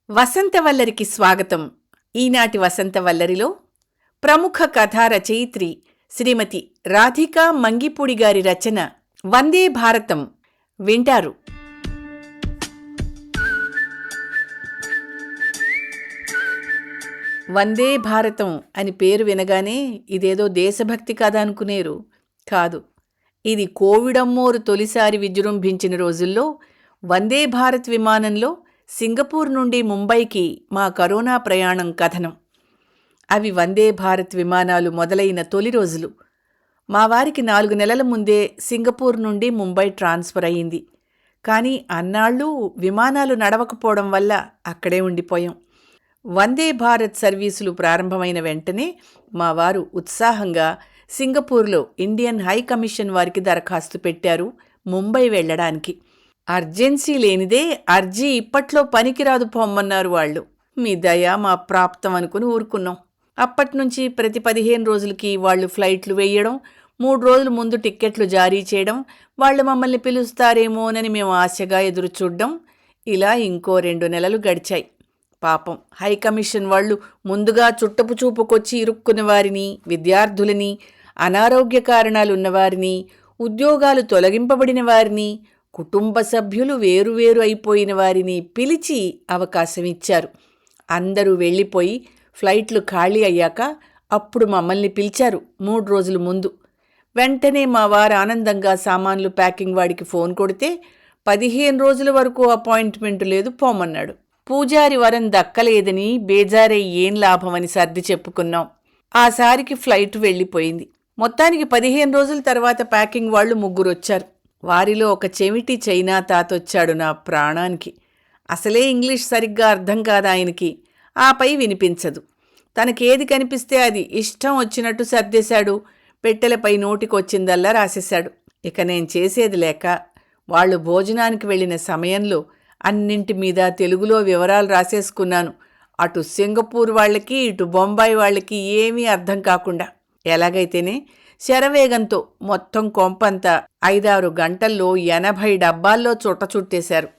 వసంతవల్లరికి స్వాగతం. ఈనాటి వసంతవల్లరిలో ప్రముఖ కథా రచయిత్రి శ్రీమతి రాధికా మంగిపూడి గారి రచన వందే భారతం వింటారు. వందే భారతం అని పేరు వినగానే ఇదేదో దేశభక్తి కథ అనుకునేరు. కాదు, ఇది కోవిడమ్మోరు తొలిసారి విజృంభించిన రోజుల్లో వందే భారత్ విమానంలో సింగపూర్ నుండి ముంబైకి మా కరోనా ప్రయాణం కథనం. అవి వందే భారత్ విమానాలు మొదలైన తొలి రోజులు. మా వారికి 4 నెలల ముందే సింగపూర్ నుండి ముంబై ట్రాన్స్ఫర్ అయ్యింది. కానీ అన్నాళ్ళు విమానాలు నడవకపోవడం వల్ల అక్కడే ఉండిపోయాం. వందే భారత్ సర్వీసులు ప్రారంభమైన వెంటనే మా వారు ఉత్సాహంగా సింగపూర్లో ఇండియన్ హై కమిషన్ వారికి దరఖాస్తు పెట్టారు ముంబై వెళ్లడానికి. అర్జెన్సీ లేనిదే అర్జీ ఇప్పట్లో పనికిరాదు పొమ్మన్నారు వాళ్ళు. మీ దయ మా ప్రాప్తం అనుకుని ఊరుకున్నాం. అప్పట్నుంచి ప్రతి 15 రోజులకి వాళ్ళు ఫ్లైట్లు వేయడం, 3 రోజుల ముందు టిక్కెట్లు జారీ చేయడం, వాళ్ళు మమ్మల్ని పిలుస్తారేమోనని మేము ఆశగా ఎదురుచూడ్డం, ఇలా ఇంకో 2 నెలలు గడిచాయి. పాపం హైకమిషన్ వాళ్ళు ముందుగా చుట్టపు చూపుకొచ్చి ఇరుక్కున్న వారిని, విద్యార్థులని, అనారోగ్య కారణాలున్నవారిని, ఉద్యోగాలు తొలగింపబడిన వారిని, కుటుంబ సభ్యులు వేరువేరు అయిపోయిన వారిని పిలిచి అవకాశమిచ్చారు. అందరూ వెళ్ళిపోయి ఫ్లైట్లు ఖాళీ అయ్యాక అప్పుడు మమ్మల్ని పిలిచారు 3 రోజుల ముందు. వెంటనే మా వారు ఆనందంగా సామాన్లు ప్యాకింగ్ వాడికి ఫోన్ కొడితే 15 రోజుల వరకు అపాయింట్మెంట్ లేదు, పోమన్నాడు. పూజారి వరం దక్కలేదని బేజారై ఏం లాభమని సర్ది చెప్పుకున్నాం. ఆసారికి ఫ్లైట్ వెళ్ళిపోయింది. మొత్తానికి 15 రోజుల తర్వాత ప్యాకింగ్ వాళ్ళు 3 వచ్చారు. వారిలో ఒక చెవిటి చైనా తాతొచ్చాడు నా ప్రాణానికి. అసలే ఇంగ్లీష్ సరిగ్గా అర్థం కాదు ఆయనకి, ఆపై వినిపించదు. తనకేది కనిపిస్తే అది ఇష్టం వచ్చినట్టు సర్దేశాడు. పెట్టెలపై నోటికొచ్చిందల్లా రాసేశాడు. ఇక నేను చేసేది లేక వాళ్ళు భోజనానికి వెళ్ళిన సమయంలో అన్నింటి మీద తెలుగులో వివరాలు రాసేసుకున్నాను. అటు సింగపూర్ వాళ్ళకి ఇటు బొంబాయి వాళ్ళకి ఏమీ అర్థం కాకుండా. ఎలాగైతేనే శరవేగంతో మొత్తం కొంపంతా 5-6 గంటల్లో 80 డబ్బాల్లో చుట్టేశారు.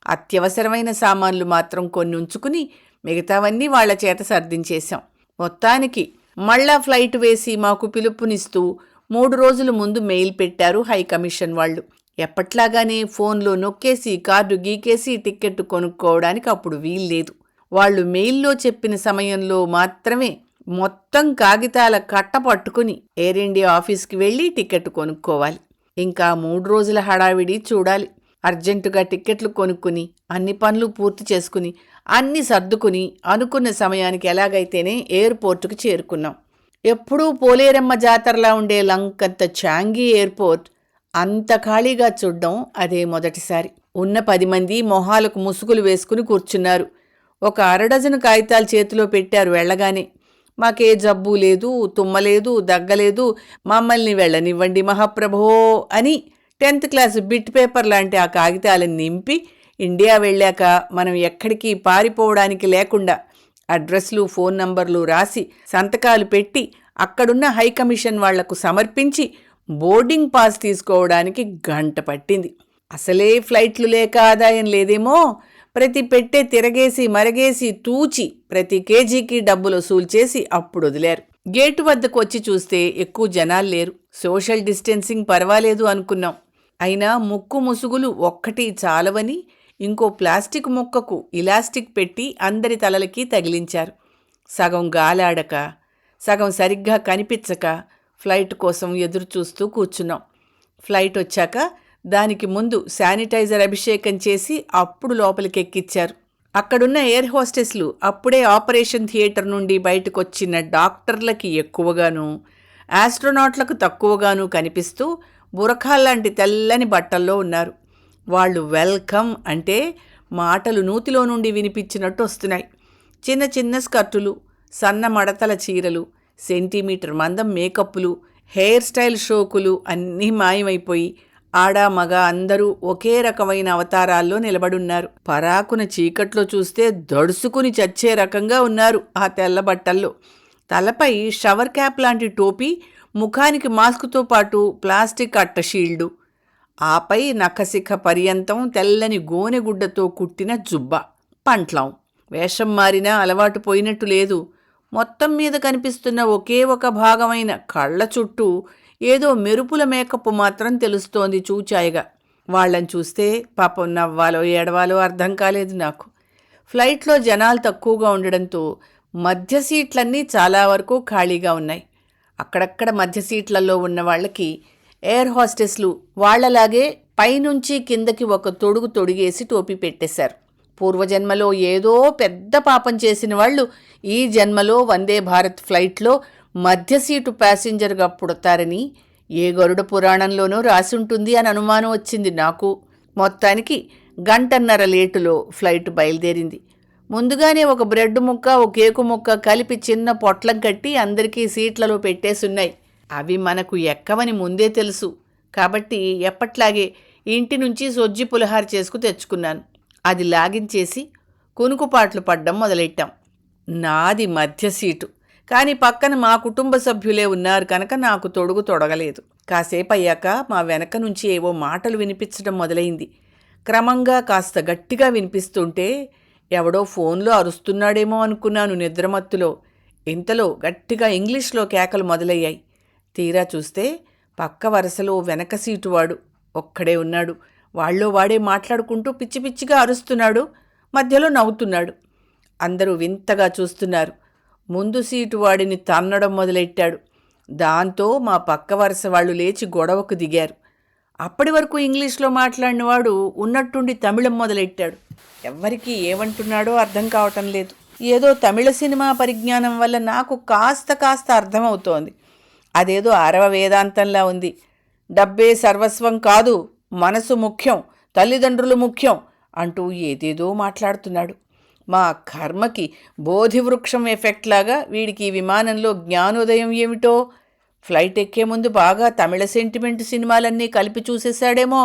అత్యవసరమైన సామాన్లు మాత్రం కొన్ని ఉంచుకుని మిగతావన్నీ వాళ్ల చేత సర్దించేశాం. మొత్తానికి మళ్ళా ఫ్లైట్ వేసి మాకు పిలుపునిస్తూ 3 రోజుల ముందు మెయిల్ పెట్టారు హైకమిషన్ వాళ్ళు. ఎప్పట్లాగానే ఫోన్లో నొక్కేసి కార్డు గీకేసి టిక్కెట్ కొనుక్కోవడానికి అప్పుడు వీల్లేదు. వాళ్ళు మెయిల్లో చెప్పిన సమయంలో మాత్రమే మొత్తం కాగితాల కట్ట పట్టుకుని ఎయిర్ ఇండియా ఆఫీస్కి వెళ్ళి టికెట్ కొనుక్కోవాలి. ఇంకా 3 రోజుల హడావిడి చూడాలి. అర్జెంటుగా టిక్కెట్లు కొనుక్కుని అన్ని పనులు పూర్తి చేసుకుని అన్ని సర్దుకుని అనుకున్న సమయానికి ఎలాగైతేనే ఎయిర్పోర్టుకు చేరుకున్నాం. ఎప్పుడూ పోలేరమ్మ జాతరలా ఉండే లంకంత చాంగీ ఎయిర్పోర్ట్ అంత ఖాళీగా చూడ్డం అదే మొదటిసారి. ఉన్న 10 మంది మొహాలకు ముసుగులు వేసుకుని కూర్చున్నారు. ఒక 1/2 డజను కాగితాలు చేతిలో పెట్టారు వెళ్ళగానే. మాకే జబ్బు లేదు, తుమ్మలేదు, దగ్గలేదు, మమ్మల్ని వెళ్ళనివ్వండి మహాప్రభో అని 10th క్లాసు బిట్ పేపర్ లాంటి ఆ కాగితాలను నింపి ఇండియా వెళ్ళాక మనం ఎక్కడికి పారిపోవడానికి లేకుండా అడ్రస్లు, ఫోన్ నంబర్లు రాసి సంతకాలు పెట్టి అక్కడున్న హైకమిషన్ వాళ్లకు సమర్పించి బోర్డింగ్ పాస్ తీసుకోవడానికి గంట పట్టింది. అసలే ఫ్లైట్లు లేక ఆదాయం లేదేమో, ప్రతి పెట్టె తిరగేసి మరగేసి తూచి ప్రతి కేజీకి డబ్బులు వసూలు చేసి అప్పుడు వదిలారు. గేటు వద్దకు వచ్చి చూస్తే ఎక్కువ జనాలు లేరు. సోషల్ డిస్టెన్సింగ్ పర్వాలేదు అనుకున్నాం. అయినా ముక్కు ముసుగులు ఒక్కటి చాలవని ఇంకో ప్లాస్టిక్ ముక్కకు ఇలాస్టిక్ పెట్టి అందరి తలలకి తగిలించారు. సగం గాలాడక సగం సరిగ్గా కనిపించక ఫ్లైట్ కోసం ఎదురు చూస్తూ కూర్చున్నాం. ఫ్లైట్ వచ్చాక దానికి ముందు శానిటైజర్ అభిషేకం చేసి అప్పుడు లోపలికెక్కిచ్చారు. అక్కడున్న ఎయిర్ హోస్టెస్లు అప్పుడే ఆపరేషన్ థియేటర్ నుండి బయటకొచ్చిన డాక్టర్లకి ఎక్కువగాను, ఆస్ట్రోనాట్లకు తక్కువగాను కనిపిస్తూ బురఖాల్లాంటి తెల్లని బట్టల్లో ఉన్నారు. వాళ్ళు వెల్కమ్ అంటే మాటలు నూతిలో నుండి వినిపించినట్టు వస్తున్నాయి. చిన్న చిన్న స్కర్టులు, సన్న మడతల చీరలు, సెంటీమీటర్ మందం మేకప్పులు, హెయిర్ స్టైల్ షోకులు అన్నీ మాయమైపోయి ఆడా మగ అందరూ ఒకే రకమైన అవతారాల్లో నిలబడున్నారు. పరాకున చీకట్లో చూస్తే దడుసుకుని చచ్చే రకంగా ఉన్నారు ఆ తెల్ల బట్టల్లో. తలపై షవర్ క్యాప్ లాంటి టోపీ, ముఖానికి మాస్కుతో పాటు ప్లాస్టిక్ అట్ట షీల్డు, ఆపై నఖశిఖ పర్యంతం తెల్లని గోనెగుడ్డతో కుట్టిన జుబ్బా, పంట్లాం. వేషం మారినా అలవాటు పోయినట్టు లేదు. మొత్తం మీద కనిపిస్తున్న ఒకే ఒక భాగమైన కళ్ళ చుట్టూ ఏదో మెరుపుల మేకప్పు మాత్రం తెలుస్తోంది చూచాయిగా. వాళ్ళని చూస్తే పాపం నవ్వాలో ఏడవాలో అర్థం కాలేదు నాకు. ఫ్లైట్లో జనాలు తక్కువగా ఉండడంతో మధ్య సీట్లన్నీ చాలా వరకు ఖాళీగా ఉన్నాయి. అక్కడక్కడ మధ్య సీట్లలో ఉన్న వాళ్ళకి ఎయిర్ హోస్టెస్లు వాళ్లలాగే పైనుంచి కిందకి ఒక తొడుగు తొడిగేసి టోపీ పెట్టేశారు. పూర్వజన్మలో ఏదో పెద్ద పాపం చేసిన వాళ్ళు ఈ జన్మలో వందే భారత్ ఫ్లైట్లో మధ్య సీటు ప్యాసింజర్గా పుడతారని ఏ గరుడ పురాణంలోనో రాసుంటుంది అని అనుమానం వచ్చింది నాకు. మొత్తానికి గంటన్నర లేటులో ఫ్లైట్ బయలుదేరింది. ముందుగానే ఒక బ్రెడ్ ముక్క, ఒక కేకు ముక్క కలిపి చిన్న పొట్లం కట్టి అందరికీ సీట్లలో పెట్టేసున్నాయి. అవి మనకు ఎక్కవని ముందే తెలుసు కాబట్టి ఎప్పట్లాగే ఇంటి నుంచి సొజ్జి పులిహార చేసుకు తెచ్చుకున్నాను. అది లాగించేసి కునుకుపాట్లు పడ్డం మొదలెట్టాం. నాది మధ్య సీటు, కానీ పక్కన మా కుటుంబ సభ్యులే ఉన్నారు కనుక నాకు తొడుగు తొడగలేదు. కాసేపు అయ్యాక మా వెనక నుంచి ఏవో మాటలు వినిపించడం మొదలైంది. క్రమంగా కాస్త గట్టిగా వినిపిస్తుంటే ఎవడో ఫోన్లో అరుస్తున్నాడేమో అనుకున్నాను నిద్రమత్తులో. ఇంతలో గట్టిగా ఇంగ్లీష్లో కేకలు మొదలయ్యాయి. తీరా చూస్తే పక్క వరుసలో వెనక సీటువాడు ఒక్కడే ఉన్నాడు. వాళ్ళో వాడే మాట్లాడుకుంటూ పిచ్చి పిచ్చిగా అరుస్తున్నాడు, మధ్యలో నవ్వుతున్నాడు. అందరూ వింతగా చూస్తున్నారు. ముందు సీటు వాడిని తన్నడం మొదలెట్టాడు. దాంతో మా పక్క వరుస వాళ్ళు లేచి గొడవకు దిగారు. అప్పటి వరకు ఇంగ్లీష్లో మాట్లాడినవాడు ఉన్నట్టుండి తమిళం మొదలెట్టాడు. ఎవ్వరికీ ఏమంటున్నాడో అర్థం కావటం లేదు. ఏదో తమిళ సినిమా పరిజ్ఞానం వల్ల నాకు కాస్త అర్థమవుతోంది. అదేదో అరవ వేదాంతంలా ఉంది. డబ్బే సర్వస్వం కాదు, మనసు ముఖ్యం, తల్లిదండ్రులు ముఖ్యం అంటూ ఏదేదో మాట్లాడుతున్నాడు. మా కర్మకి బోధివృక్షం ఎఫెక్ట్ లాగా వీడికి విమానంలో జ్ఞానోదయం ఏమిటో. ఫ్లైట్ ఎక్కే ముందు బాగా తమిళ సెంటిమెంట్ సినిమాలన్నీ కలిపి చూసేశాడేమో.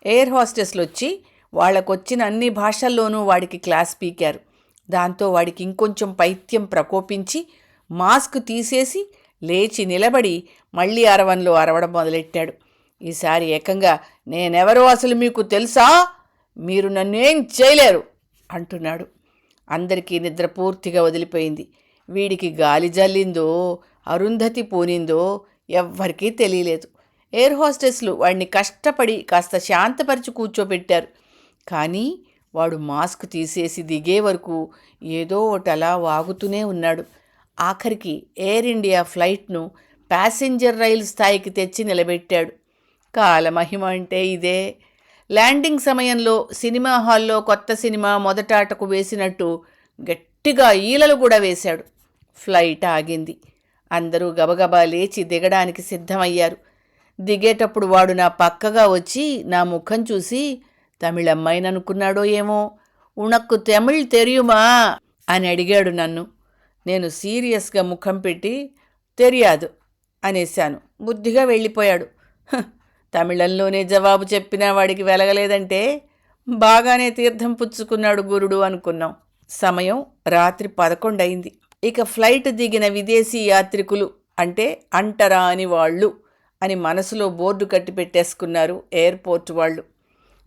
ఎయిర్ హోస్టెస్లు వచ్చి వాళ్ళకొచ్చిన అన్ని భాషల్లోనూ వాడికి క్లాస్ పీకారు. దాంతో వాడికి ఇంకొంచెం పైత్యం ప్రకోపించి మాస్క్ తీసేసి లేచి నిలబడి మళ్ళీ అరవంలో అరవడం మొదలెట్టాడు. ఈసారి ఏకంగా నేనెవరో అసలు మీకు తెలుసా, మీరు నన్నేం చేయలేరు అంటున్నాడు. అందరికీ నిద్ర పూర్తిగా వదిలిపోయింది. వీడికి గాలి జల్లిందో అరుంధతి పూనిందో ఎవ్వరికీ తెలియలేదు. ఎయిర్ హోస్టెస్లు వాడిని కష్టపడి కాస్త శాంతపరిచి కూర్చోబెట్టారు. కానీ వాడు మాస్క్ తీసేసి దిగే వరకు ఏదో ఒకటి అలా వాగుతూనే ఉన్నాడు. ఆఖరికి ఎయిర్ ఇండియా ఫ్లైట్ను ప్యాసింజర్ రైలు స్థాయికి తెచ్చి నిలబెట్టాడు. కాలమహిమ అంటే ఇదే. ల్యాండింగ్ సమయంలో సినిమా హాల్లో కొత్త సినిమా మొదటాటకు వేసినట్టు గట్టిగా ఈలలు కూడా వేశాడు. ఫ్లైట్ ఆగింది. అందరూ గబగబా లేచి దిగడానికి సిద్ధమయ్యారు. దిగేటప్పుడు వాడు నా పక్కగా వచ్చి నా ముఖం చూసి తమిళమ్మాయిననుకున్నాడో ఏమో, ఉనక్కు తమిళ్ తెరియుమా అని అడిగాడు నన్ను. నేను సీరియస్గా ముఖం పెట్టి తెలియదు అనేశాను. బుద్ధిగా వెళ్ళిపోయాడు. తమిళంలోనే జవాబు చెప్పినా వాడికి వెలగలేదంటే బాగానే తీర్థం పుచ్చుకున్నాడు గురుడు అనుకున్నాం. సమయం రాత్రి 11 అయింది. ఇక ఫ్లైట్ దిగిన విదేశీ యాత్రికులు అంటే అంటరాని వాళ్ళు అని మనసులో బోర్డు కట్టి పెట్టేసుకున్నారు ఎయిర్పోర్ట్ వాళ్ళు.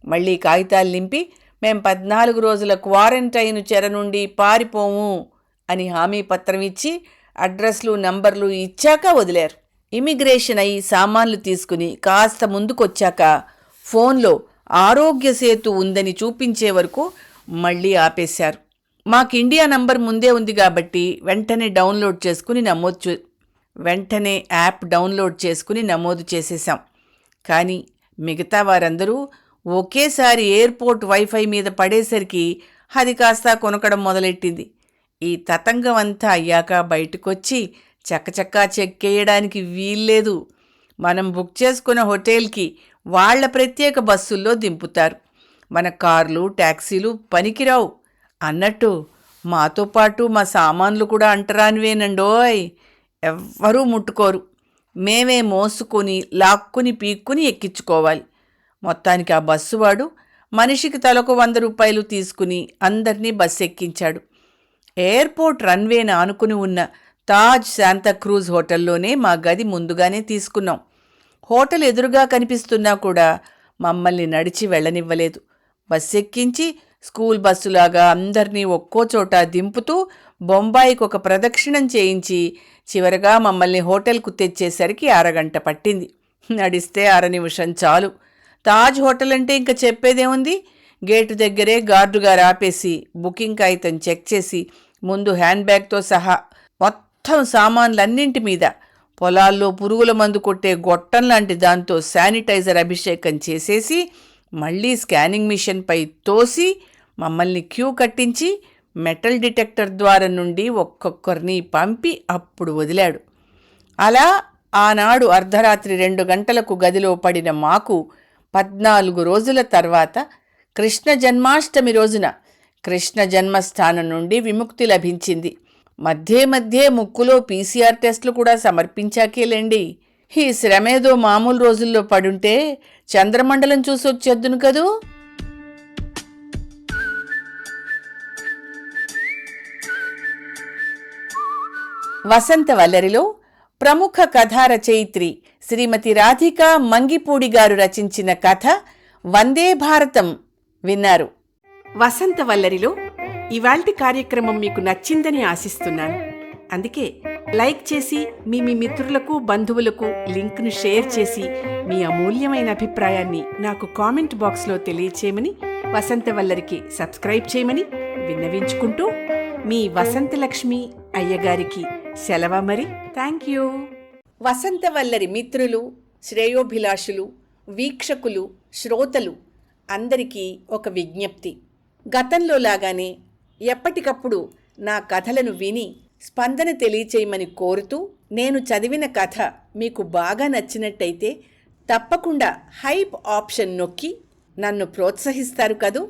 మళ్ళీ కాగితాలు నింపి మేం 14 రోజుల క్వారంటైన్ చెర నుండి పారిపోము అని హామీ పత్రం ఇచ్చి అడ్రస్లు నంబర్లు ఇచ్చాక వదిలారు. ఇమిగ్రేషన్ అయి సామాన్లు తీసుకుని కాస్త ముందుకొచ్చాక ఫోన్లో ఆరోగ్య సేతు ఉందని చూపించే వరకు మళ్ళీ ఆపేశారు. మాకు ఇండియా నంబర్ ముందే ఉంది కాబట్టి వెంటనే యాప్ డౌన్లోడ్ చేసుకుని నమోదు చేసేసాం. కానీ మిగతా వారందరూ ఒకేసారి ఎయిర్పోర్ట్ వైఫై మీద పడేసరికి అది కాస్త కొనకడం మొదలెట్టింది. ఈ తతంగం అంతా అయ్యాక బయటకొచ్చి చక్కచక్కా చెక్కేయడానికి వీల్లేదు. మనం బుక్ చేసుకున్న హోటల్కి వాళ్ల ప్రత్యేక బస్సుల్లో దింపుతారు. మన కార్లు ట్యాక్సీలు పనికిరావు అన్నట్టు మాతో పాటు మా సామాన్లు కూడా అంటరానివేనండోయ్. ఎవ్వరూ ముట్టుకోరు. మేమే మోసుకొని లాక్కుని పీక్కుని ఎక్కించుకోవాలి. మొత్తానికి ఆ బస్సువాడు మనిషికి తలకు 100 రూపాయలు తీసుకుని అందరినీ బస్సు ఎక్కించాడు. ఎయిర్పోర్ట్ రన్వేన ఆనుకుని ఉన్న తాజ్ శాంతాక్రూజ్ హోటల్లోనే మా గది ముందుగానే తీసుకున్నాం. హోటల్ ఎదురుగా కనిపిస్తున్నా కూడా మమ్మల్ని నడిచి వెళ్ళనివ్వలేదు. బస్సు ఎక్కించి స్కూల్ బస్సులాగా అందర్నీ ఒక్కో చోట దింపుతూ బొంబాయికి ఒక ప్రదక్షిణం చేయించి చివరగా మమ్మల్ని హోటల్కు తెచ్చేసరికి అరగంట పట్టింది. నడిస్తే నిమిషం చాలు. తాజ్ హోటల్ అంటే ఇంక చెప్పేదేముంది. గేటు దగ్గరే గార్డుగారు ఆపేసి బుకింగ్ కాగితం చెక్ చేసి ముందు హ్యాండ్ బ్యాగ్తో సహా మొత్తం సామాన్లన్నింటి మీద పొలాల్లో పురుగుల మందు కొట్టే గొట్టం లాంటి దాంతో శానిటైజర్ అభిషేకం చేసేసి మళ్లీ స్కానింగ్ మిషన్పై తోసి మమ్మల్ని క్యూ కట్టించి మెటల్ డిటెక్టర్ ద్వారం నుండి ఒక్కొక్కరిని పంపి అప్పుడు వదిలాడు. అలా ఆనాడు అర్ధరాత్రి 2 గంటలకు గదిలో పడిన మాకు 14 రోజుల తర్వాత కృష్ణ జన్మాష్టమి రోజున కృష్ణ జన్మస్థానం నుండి విముక్తి లభించింది. మధ్యే ముక్కులో పీసీఆర్ టెస్టులు కూడా సమర్పించాకేలేండి. ఈ శ్రమేదో మామూలు రోజుల్లో పడుంటే చంద్రమండలం చూసొచ్చేద్దును కదూ. వసంతవల్లరిలో ప్రముఖ కథా రచయిత్రి శ్రీమతి రాధికా మంగిపూడి గారు రచించిన కథ వందే భారతం విన్నారు. వసంతవల్లరిలో ఇవాల్టి కార్యక్రమం మీకు నచ్చిందని ఆశిస్తున్నాను. అందుకే లైక్ చేసి మీ మిత్రులకు బంధువులకు లింక్ను షేర్ చేసి మీ అమూల్యమైన అభిప్రాయాన్ని నాకు కామెంట్ బాక్స్లో తెలియచేయమని, వసంతవల్లరికి సబ్స్క్రైబ్ చేయమని విన్నవించుకుంటూ మీ వసంతలక్ష్మి అయ్యగారికి సెలవు మరి. Thank you. వసంతవల్లరి మిత్రులు, శ్రేయోభిలాషులు, వీక్షకులు, శ్రోతలు అందరికీ ఒక విజ్ఞప్తి. గతంలో లాగానే ఎప్పటికప్పుడు నా కథలను విని స్పందన తెలియచేయమని కోరుతూ, నేను చదివిన కథ మీకు బాగా నచ్చినట్టయితే తప్పకుండా హైప్ ఆప్షన్ నొక్కి నన్ను ప్రోత్సహిస్తారు కదూ.